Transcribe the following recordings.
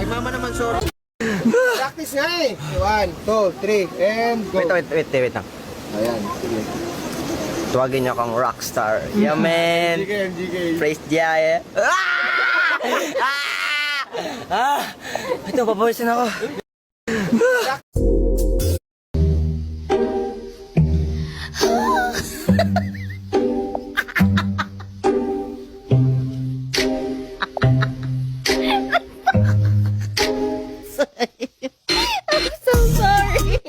Mama naman, sorry. Practice nga eh. 1, 2, 3, and go. Wait lang. Ayan, sige. Tuwagin niyo akong rockstar. Yeah, man. MGK. Praise Jaya. Ito, papawisin ako. I'm so sorry.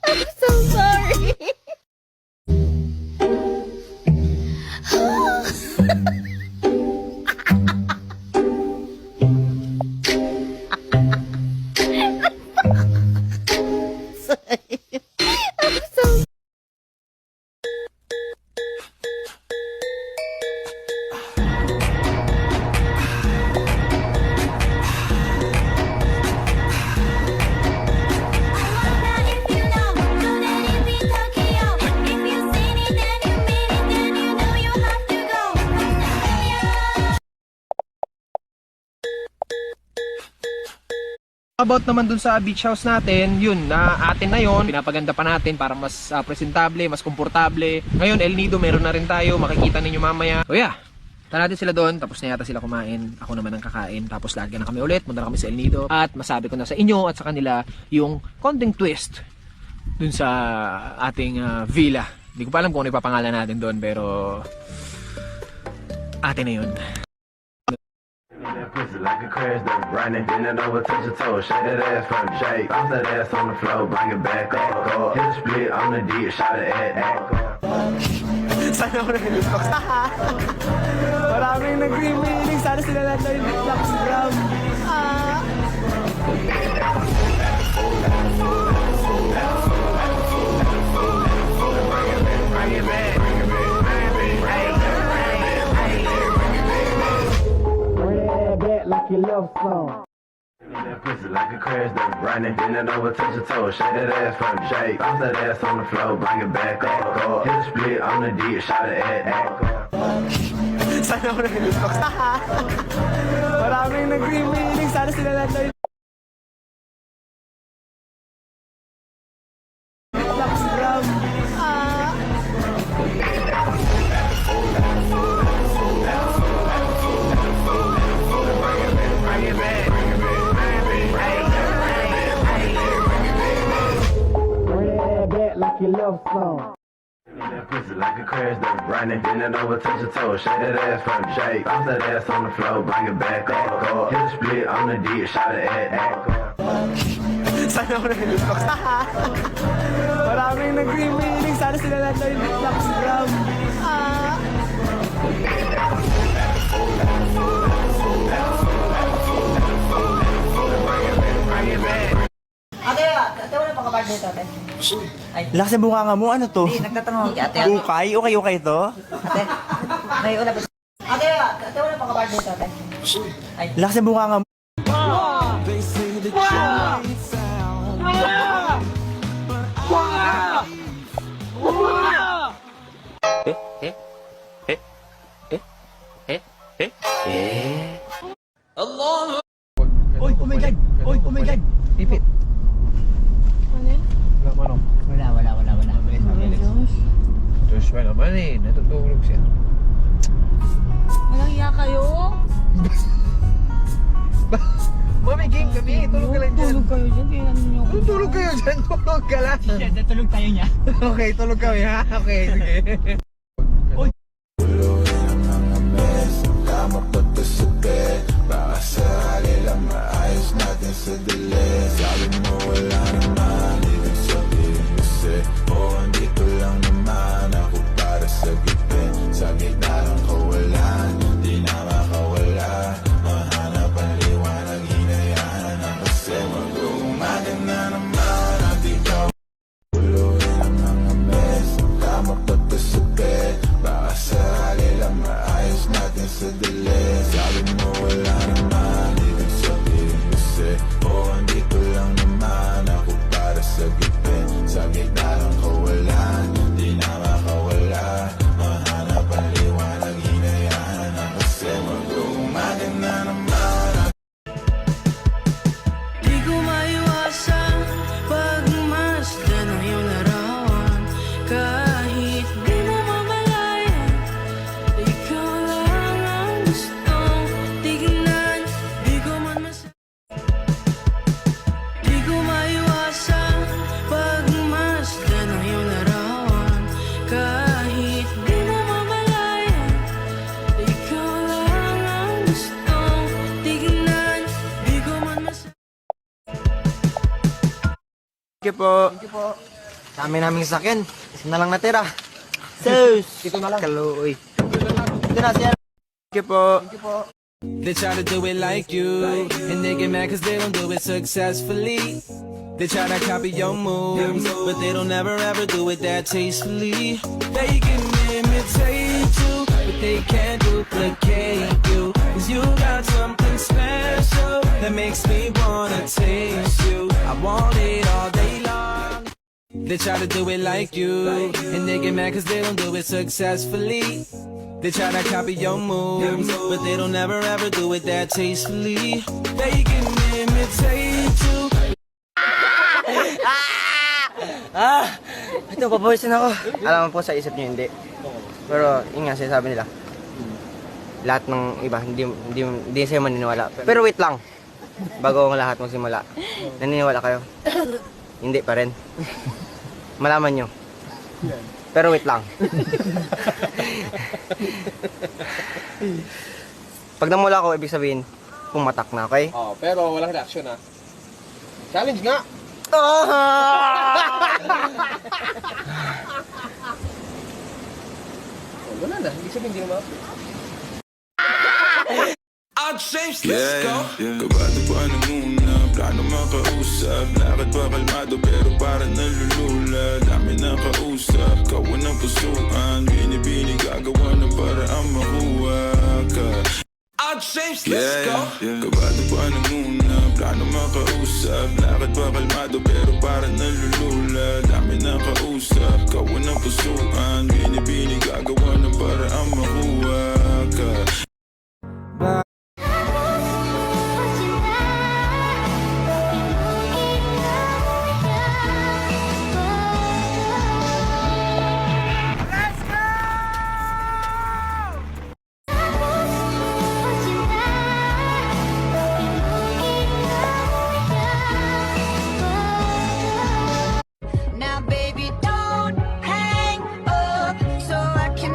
I'm so sorry. I'm so About naman dun sa beach house natin, yun, na atin na yun. Pinapaganda pa natin para mas presentable, mas komportable. Ngayon, El Nido, meron na rin tayo. Makikita ninyo mamaya. So yeah, tara natin sila doon. Tapos na yata sila kumain. Ako naman ang kakain. Tapos lagi na kami ulit. Punta na kami sa El Nido. At masabi ko na sa inyo at sa kanila yung konting twist dun sa ating villa. Hindi ko pa alam kung ano ipapangalan natin doon, pero atin na yun. Pussy like a crash that's running. Bend it over, touch your toe, shake that ass from the shake. Bounce that ass on the floor, bring it back up. Hit a split on the D, shot it at. Sana ako nag-beatbox. Maraming nag-remaining. Sana sila lahat na yung beatbox drum. Like your love song. That pussy like a crash that's running. Bend it over, touch your toe, shake that ass from the shake. Bounce that ass on the floor, bring it back up. Hit a split on the D, shot it at. Sana ako nag-beatbox. Maraming nag-remaining. Sana sila lahat na yung beatbox drum. Like your love song. That pussy like a crash that's running. Bend it over, touch your toe, shake that ass from the shake. Bounce that ass on the floor, bring it back up. Hit a split on the D, shot it at. Sana ako nag-beatbox. Maraming nag-remaining. Sana sila lahat na yung beatbox drum. Ate, wala pa ka-partner dito, ate? Lakas ng bunga nga mo, ano to? Hindi, nagtatanong ako kay ate. Ukay? Ukay to? Ate, may wala ba? Ate, wala pang kabardo dito, ate. Ay, Lakas ng bunga nga mo. Oy, oh my God! Oy, oh my God! Ipit. Ano? wala. Joshua naman eh, natutulog siya. Walang iya kayo? Mami, game kami, tulog ka lang dyan. Tulog kayo dyan, tingnan niyo ako. Tulog kayo dyan, tulog ka lang. tulog tayo niya. Okay, tulog kami ha? Okay, sige. Di ko maiwasan pagmasdan ng iyong larawan. Kahit di mo mamalayan, ikaw lang ang gustong tignan. Di ko man Di ko maiwasan pagmasdan ng iyong larawan. Kahit di mo mamalayan, ikaw lang ang gustong tignan. Di ko man Thank you po. Dami naming sakyan. Isa na lang natira. Sus! Ito na lang. Kaluoy. Ito na siya. Thank you po. They try to do it like you, and they get mad cause they don't do it successfully. They try to copy your moves, but they don't ever ever do it that tastefully. They can imitate you, but they can't duplicate you. Cause you got something special that makes me wanna taste you. I want it all day long. They try to do it like you, and they get mad cause they don't do it successfully. They try to copy your moves, but they don't ever ever do it that tastefully. They can imitate you. Ito, papawisin ako. Alam mo po sa isip niyo hindi. Pero yun nga, sinasabi nila. Lahat ng iba, hindi sa'yo maniniwala. Pero wait lang. Bago ang lahat magsimula. Naniniwala kayo? Hindi pa rin. Malaman nyo. Pero wait lang. Pag namula ko, ibig sabihin, pumatak na, okay? Oh, pero walang reaction ha. Challenge nga. Wala na, ibig sabihin hindi naman. I'll change, let's go. Kabado pa na muna, plano makausap. Lakad pa kalmado pero parang nalulula. Dami na kausap, kawan ng pusuan. Binibini gagawa ng paraan makuha ka. I'll change, let's go. Kabado pa na muna, plano makausap. Lakad pa kalmado pero parang nalulula. Dami na kausap, kawan ng pusuan. Binibini gagawa ng paraan makuha ka. Now baby don't hang up so I can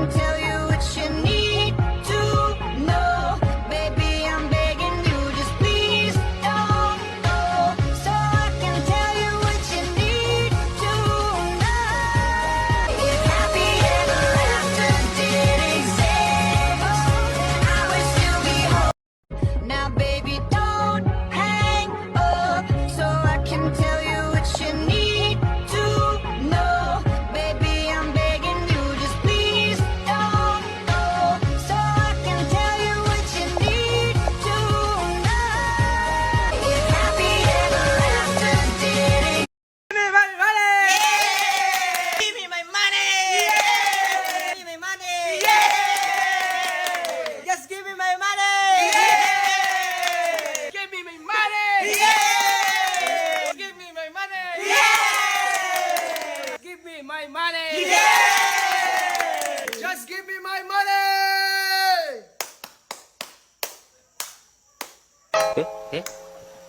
Eh?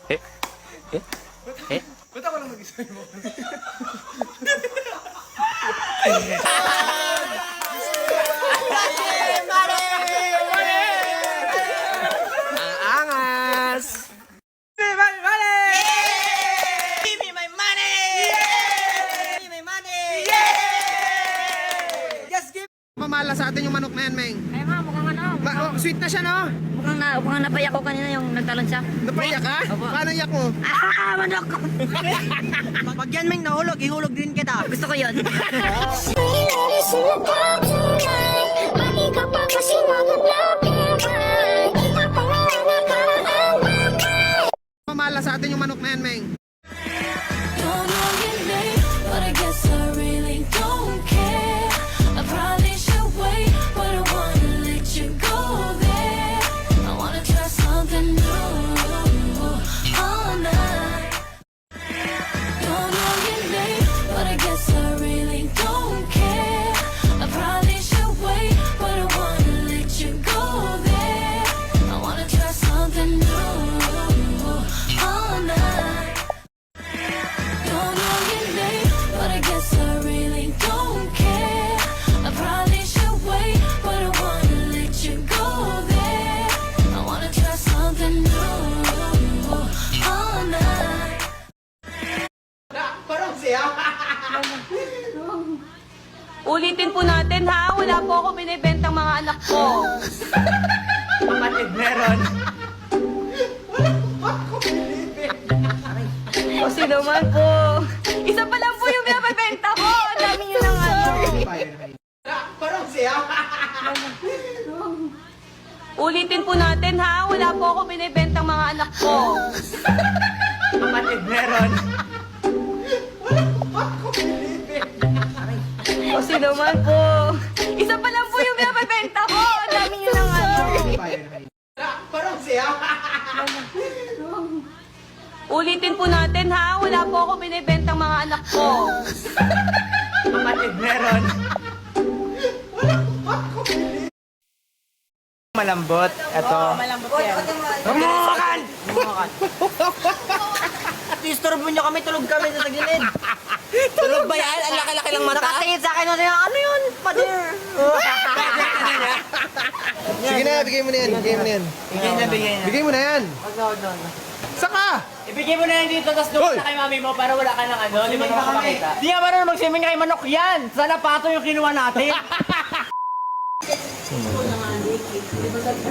Eh? Eh? Eh? Ba't ako lang mag-isa mo? Ang angas! Mamala sa atin yung manok na yan, Meng. Ay ma, mukhang ano. Sweet na siya, no? Mukhang napaya ko kanina yung nagtalon siya. Napaiyak ka? Paano iyak mo? Ah, manok! Pag yan, Meng, nahulog, ihulog din kita. Gusto ko yun. Mamala sa atin yung manok na yan, Meng. Don't know your name, but I guess I really don't care. I probably should wait, but I wanna let you go there. I wanna try something new all night. Don't know your name, but I guess I really don't care. I probably should wait, but I wanna let you go there. I wanna try something new all night. Don't know your name, but I guess I really don't care. I probably should wait, but I wanna let you go there. I wanna try something new all night. Parang siya. Ulitin po natin ha, wala po ako binibentang mga anak ko. Kapatid, meron. Kasi naman po. Isa pa lang po yung binibenta ko. Ang dami nyo ng ano. Parang siya. Ulitin po natin ha, wala po ako binibentang mga anak ko. Kapatid, meron. Kasi naman po. Isa pa lang po yung binibenta ko. Ang dami nyo ng ano. Parang siya. Ulitin po natin ha, wala po ako binibentang mga anak ko. Kapatid, meron. Malambot. Ito. Umukan! Disturbo nyo kami, tulog kami sa gilid. Tulog ba yan? Ang laki-laki lang mata. Nakatingin sa akin, ano yun? Pader! Sige na, bigay mo na yan. Bigay mo na yan. Bigay mo na yan. Saka! Ibigay mo na yan dito, tapos doon na kay mami mo para wala ka ng ano, di mo makapakita. Di nga marunong magsiming kay manok yan! Sana pato yung kinuha natin!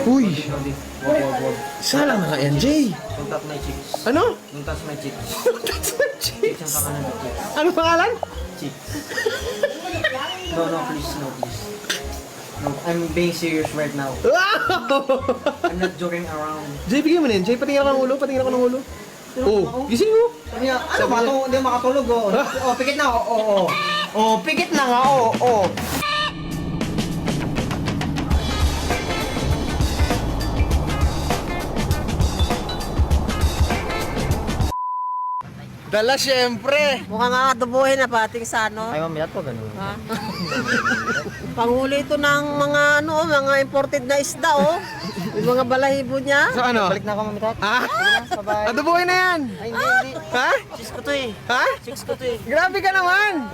Uy! Isa lang naka NJ. Tuntas may chicks. Ano? Tuntas may chicks. That's my chicks. Isang kanan ng chicks. Ano pangalan? Chicks. No, no, please, no, please. No, I'm being serious right now. I'm not joking around. Jay, bigay mo na yan. Jay, patingin ako ng ulo. Patingin ako ng ulo. Oh, gising mo. Ano, hindi makatulog, oh, pikit na, oh, pikit na nga, oh. Dala syempre. Mukhang kakatubuhin na pating sa ano. Ay, mamilat po, ganun. Panghuli ito ng mga imported na isda, oh. Yung mga balahibo niya. So ano? Balik na ako, mamilat. Ha? Bye-bye. Adoboy na yan. Ay, hindi. Ha? Chicks ko to eh. Ha? Chicks ko to eh. Grabe ka naman.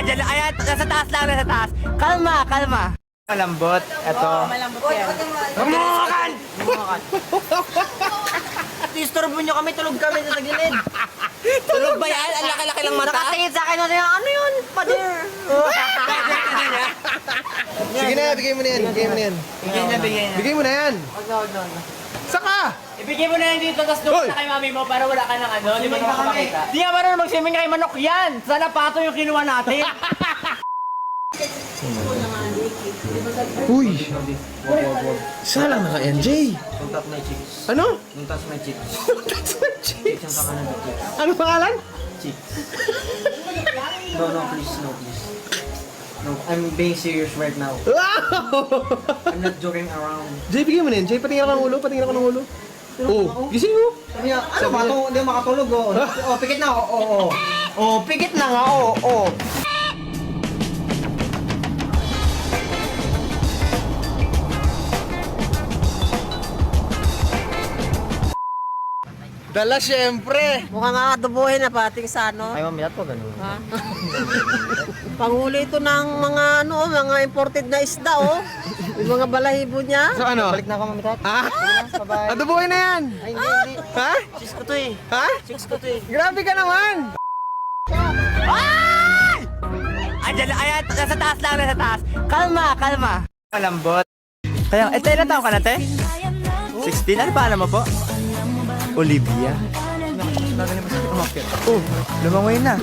Ayan, nasa taas lang, nasa taas. Kalma. Malambot. Ito. Umukan! Disturbo nyo kami, tulog kami sa gilid. Tulog ba yan? Ang laki-laki lang mata. Nakatingin sa akin, ano yun? Pader! Sige na, bigay mo na yan. Bigay mo na yan. Bigay mo na yan. Saka! Ibigay mo na yan dito, tapos doon na kay mami mo para wala ka ng ano, di mo makapakita. Di nga marunong magsiming kay manok yan! Sana pato yung kinuha natin. Uy! Isa lang naka NJ. Tuntas may chicks. Ano? Tuntas may chicks. That's my chicks. Isang kanan ng chicks. Ano pangalan? Chicks. No, no, please, no, please. No, I'm being serious right now. I'm not joking around. Jay, bigay mo na yan. Jay, patingin ako ng ulo. Patingin ako ng ulo. Oh, gising mo. Ano, hindi makatulog, oh, pikit na, oh, pikit na nga, oh. Hala, syempre. Mukhang adubuhin na pating sa ano. Ay, mami, po ganun. Ha? Panghuli ito ng mga mga imported na isda oh. Yung mga balahibo niya. So ano? Balik na ako, mami, tat. Ha? Adoboy na yan. Ay, hindi. Ha? Chicks ko to eh. Ha? Chicks ko to eh. Grabe ka naman. Andiyan, ayan, nasa taas lang, nasa taas. Kalma. Malambot. Kaya, ilan taon ka na, te? 16? Ano pa alam mo po? Olivia. Oh, lumangoy na.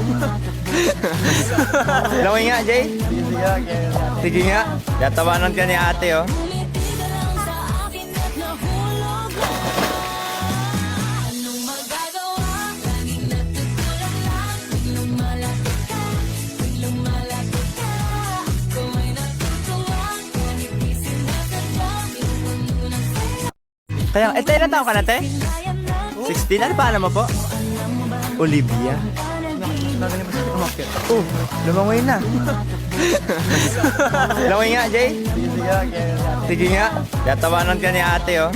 Lumangoy nga, Jay. Sige nga. Yatawanan ka ni ate, oh. Anong magagawa? Laging natutulog lang. Biglang malapit ka. Biglang malapit ka. Kung may natutuwa. Kahit di sinasadya. Iwan mo ng saya. Kaya, ilan taon ka na, te? Kaya na. 16? Ano pa alam mo po? Olivia. Oh, lumangoy na. Lumangoy nga, Jay. Sige nga. Yatawanan ka ni ate, oh.